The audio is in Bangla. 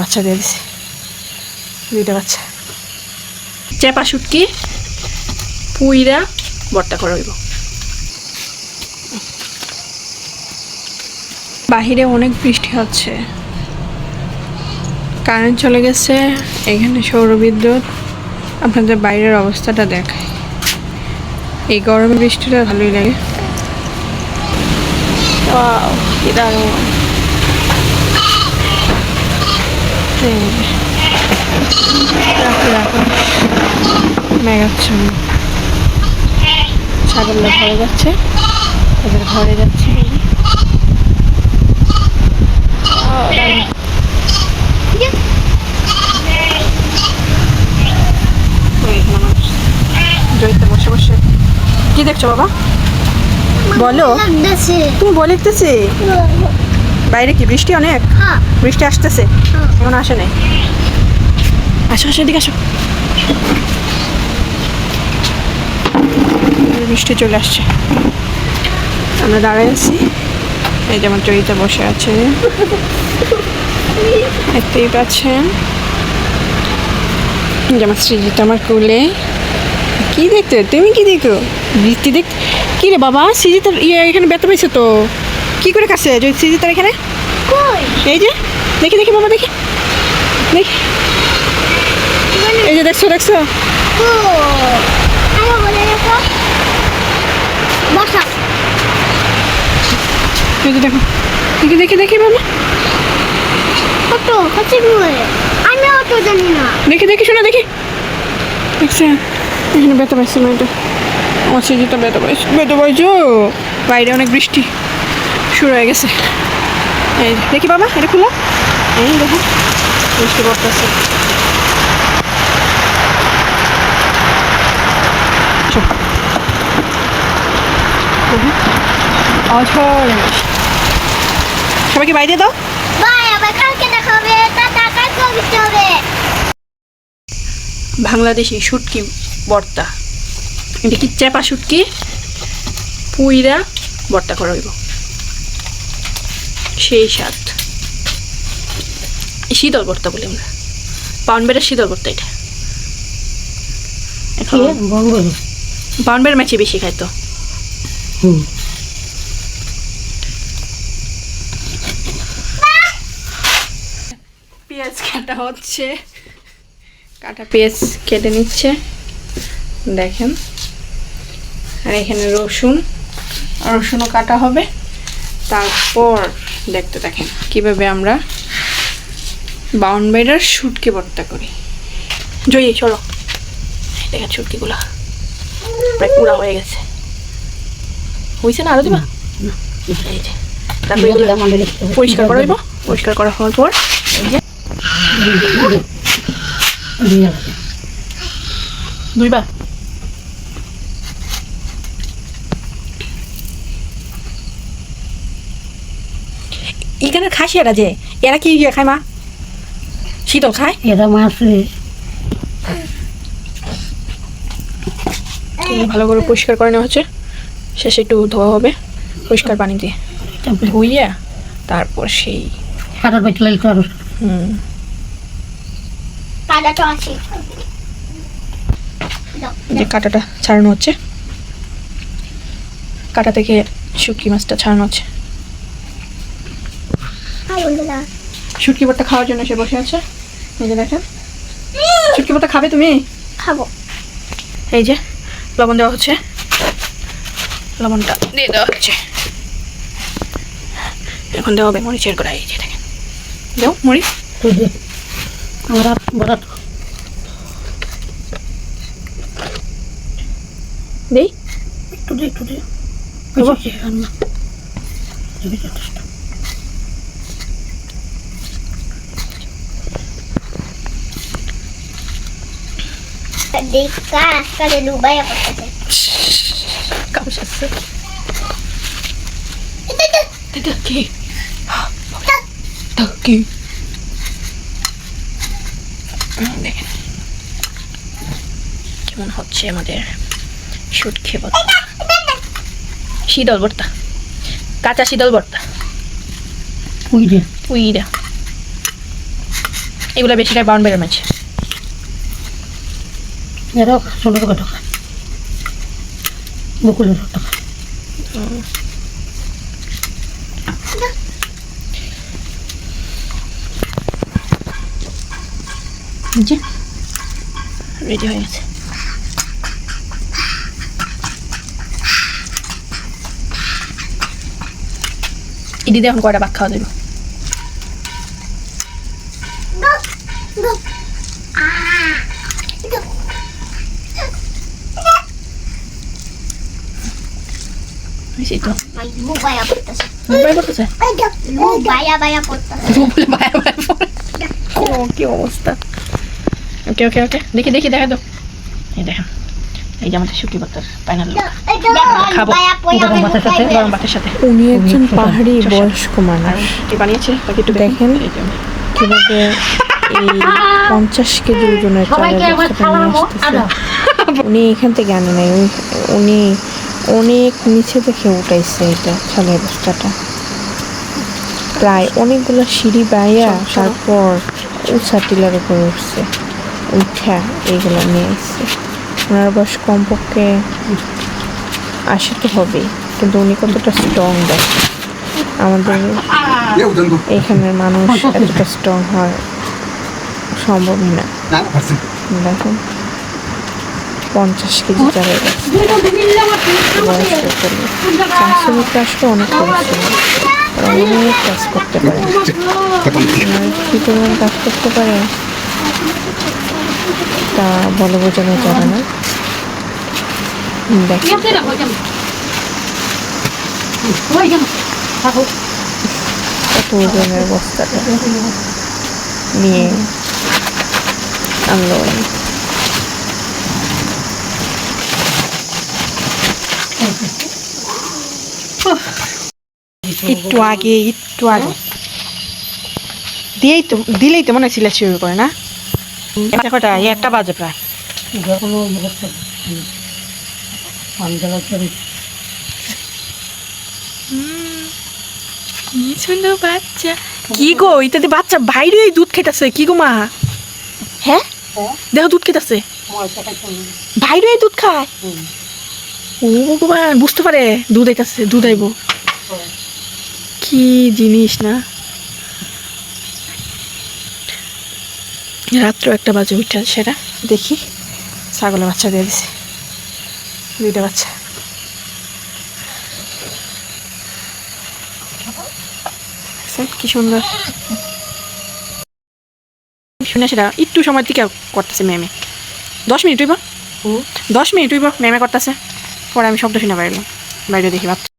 বাচ্চা দিয়ে দিছি, দুইটা বাচ্চা। চেপা শুটকি পুইরা ভর্তা করে হইব। বাহিরে অনেক বৃষ্টি হচ্ছে, কারেন্ট চলে গেছে। এখানে সৌরবিদ্যুৎ। আপনাদের বাইরের অবস্থাটা দেখায়। এই গরমে বৃষ্টিটা ভালোই লাগে। ওয়াও, কি দারুণ। মেঘাচ্ছন্ন। ছাগলরা ঘরে যাচ্ছে, ওদের ঘরে যাচ্ছে। জয়িতা বসে বসে কি দেখছো বাবা? বলো, তুমি বলে লিখতেছি। বাইরে কি বৃষ্টি? অনেক বৃষ্টি আসতেছে, এখন আসে নাই। আসো আসো, এদিকে আসো। বৃষ্টি চলে আসছে, আমরা দাঁড়ায় আছি। এই যেমন জয়িতা বসে আছে, দেখতেই পাচ্ছেন। যেমন সৃজিতা আমার কোলে। কি দেখতে? তুমি কি দেখো? বৃষ্টি দেখ। কি রে বাবা, সৃজিতার এখানে ব্যথা পেয়েছে তো। কি করে কাছে সৃজিতার এখানে? এই যে দেখি দেখি বাবা, দেখি দেখি। এই যে দেখছো দেখছো? এই যে দেখো, দেখি দেখি দেখি বাবা। আমি অত জানি না। দেখি দেখি, শোনা দেখি। দেখছে এখানে ব্যথা পাইছে মেয়েটা। আমার সৃজিতা ব্যথা পাইছে, ব্যথা পাইছো। বাইরে অনেক বৃষ্টি শুরু হয়ে গেছে। এই দেখি বাবা, এটা খুলো। এই দেখো বৃষ্টি পড়তেছে। সবাইকে বাইরে দাও। বাংলাদেশি শুটকি ভর্তা। এটা কি চেপা শুটকি পুইরা ভর্তা করা হইব, সেই স্বাদ। শীতল ভর্তা বলি আমরা, পাউনবেড়ের শীতল ভর্তা। এটা পাউনবেড়ের মাছি বেশি খায় তো। পেঁয়াজ কাটা হচ্ছে, কাটা পেঁয়াজ কেটে নিচ্ছে দেখেন। আর এখানে রসুনও কাটা হবে। তারপর দেখতে দেখেন কিভাবে আমরা বাউনবেড়ার শুটকি ভর্তা করি। জয়ী চলো, দেখেন শুটকিগুলো প্রায় পুরা হয়ে গেছে। হয়েছে না? আরো দিবা? এই যে তারপর পরিষ্কার করা হইব। পরিষ্কার করা হওয়ার পর এই যে দুইবার এখানে খাসি এরা যে এরা কি খায় মা? শীতল খায় এরা মাছ। ভালো করে পরিষ্কার করে নেওয়া হচ্ছে। শেষে একটু ধোয়া হবে পরিষ্কার পানি দিয়ে, ধুইয়া তারপর সেই সাঁতার পাইতে লাগতো আরো। যে কাঁটাটা ছাড়ানো হচ্ছে, কাঁটা থেকে শুটকি মাছটা ছাড়ানো হচ্ছে। শুটকি ভর্তা খাওয়ার জন্য সে বসে আছে। এই যে দেখেন, শুটকি ভর্তা খাবে তুমি? খাবো। এই যে লবণ দেওয়া হচ্ছে, লবণটা দিয়ে দেওয়া হচ্ছে। এখন দেওয়া হবে মরিচের গোড়া। এই যে দেখেন, দাও মরিচ। দেই একটু দে একটু দে। কেমন হচ্ছে আমাদের শুটকি ভর্তা, শীতল ভর্তা, কাঁচা শীতল ভর্তা পুইরা। এগুলো বেশিরভাগ বাউন্ডারির মাছ। এরও 16 টাকা বকুলের টাকা। জি রেডি হয়ে গেছে। ইদিতে এখন কয়টা ভাত খাওয়া যাবে? হয়েছে তো। মুবায়া পড়তেছে। মোবাইল করতেছে? মুবায়া বায়া পড়তেছে। মোবাইল বায়া বায়া পড়ে। ও কি অবস্থা। ওকে ওকে ওকে দেখি দেখি দেখা দাও। এই দেখেন এই যে আমাদের শুকি বাতার ফাইনাল খাবো গরম ভাতের সাথে, গরম ভাতের সাথে। উনি একজন পাহাড়ি বয়স্ক মানুষ। কি বানিয়েছে তাকে একটু দেখেন কিভাবে এই 50 কেজি ওজনের চালের বস্তাটা নিয়ে আসতেছে। উনি এখান থেকে আনে নাই, উনি অনেক নিচে থেকে উঠাইছে এটা চালের বস্তাটা। প্রায় অনেকগুলো সিঁড়ি বাইয়া তারপর উঁচা টিলার উপরে উঠছে, উঠা এইগুলো নিয়ে আসছে। ওনার বয়স কমপক্ষে 80 তো হবেই, কিন্তু উনি কতটা স্ট্রং দেয়। আমাদের এইখানের মানুষ এতটা স্ট্রং হয় সম্ভবই না। দেখুন 50 কেজি চালের বয়স চাষিকে আসলে অনেক পরিশ্রম, অনেক কাজ করতে পারে। কি পরিমাণ কাজ করতে পারে তা বলে বোঝানো যাবে না। দেখি কত ওজনের বস্তাটা নিয়ে আনলো। একটু আগে দিলেই তো মনে হয় সিলেট শুরু করে না। কটা একটা বাজে প্রায়। বাচ্চা কি গো, ইত্যাদি বাচ্চা বাইরে দুধ খেতেছে কি গো মা? হ্যাঁ দেখো দুধ খেতেছে, বাইরে দুধ খায়। ও ভগবান, বুঝতে পারে দুধ আইতাছে, দুধ আইব। কি জিনিস না। রাত্র 1টা বাজে উঠে সেটা দেখি ছাগলের বাচ্চা দিয়ে দিছে, 2টা বাচ্চা। কি সুন্দর শুনে সেটা একটু সময় থেকে করতেছে ম্যামে। 10 মিনিট হইব, 10 মিনিট হইব ম্যামে করতেছে। পরে আমি শব্দ শুনে বাইরে দেখি বাচ্চা।